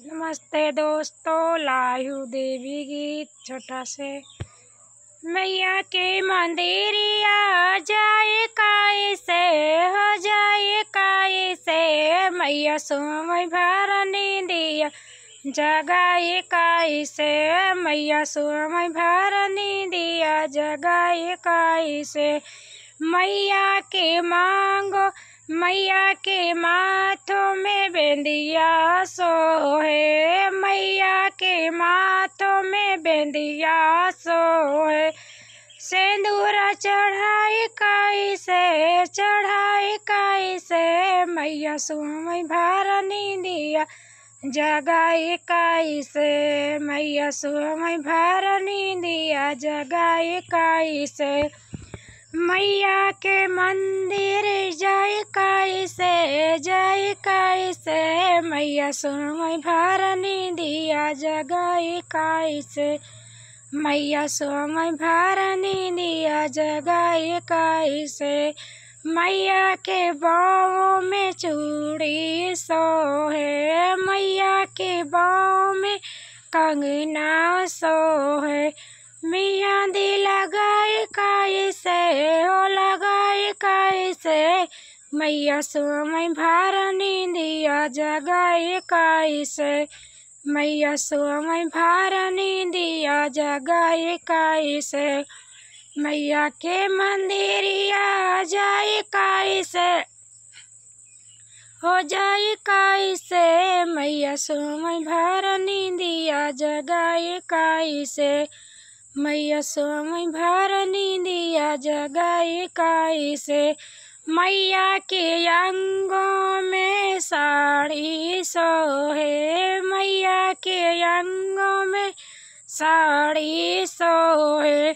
नमस्ते दोस्तों, लायू देवी गीत छोटा से। मैया के मंदिरिया जाए कैसे हो जाए कैसे, मैया सोमय भरनी दिया जगाए कैसे, मैया सोमय भरनी दिया जगाए कैसे। मैया के मांगो मैया के माथों में बेंदिया सोहे, मैया के माथों में बेंदिया सोहे। सिंदूर चढ़ाई कैसे, मैया सोमय भरनी दिया जगाए कैसे, मैया सोमय भरनी दिया जगाए कैसे। मैया के मंदिर जाए कैसे, मैया सोमय भरनी दिया जगाए कैसे, मैया सोमय भरनी दिया जगाए कैसे। मैया के बाहों में चूड़ी सोहे, मैया के बाहों में कंगना सोहे। मेहंदी लगाए कैसे हो लगाए कैसे, मैया सोमय भरनी दिया जगाए कैसे, मैया सोमय भरनी दिया जगाए कैसे। मैया के मंदिरिया जाए कैसे हो जाए कैसे, मैया सोमय भरनी दिया जगाए कैसे, मैया सोमय भरनी दिया जगाए कैसे। मैया के अंगों में साड़ी सोहे, मैया के अंगों में साड़ी सोहे।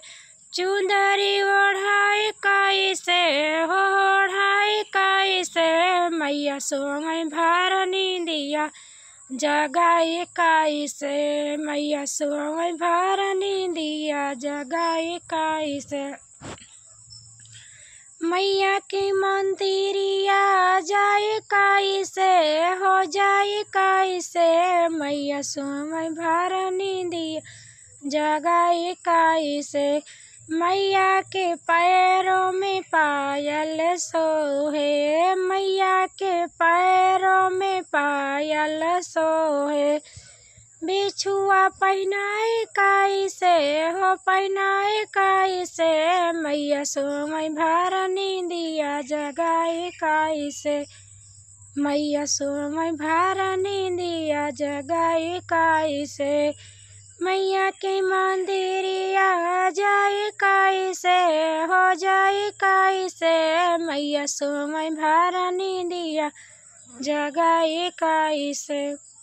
चुंदरी ओढ़ाए कैसे हो ओढ़ाए कैसे, मैया सोमय भरनी दिया जगाए कैसे, मैया सोमय भरनी दिया जगाए कैसे। मैया के मंदिरिया जाए कैसे हो जाए कैसे, मैया सोमय भरनी दिया जगाए कैसे। मैया के पैरों में पायल सोहे, मैया के पैरों में पायल सोहे। बिछुआ पहनाए कैसे हो पहनाए कैसे, मैया सोमय भरनी दिया जगाए कैसे, मैया सोमय भरनी दिया जगाए कैसे। मैया के मंदिरिया जाए कैसे हो जाए कैसे, मैया सोमय भरनी दिया जगाए कैसे।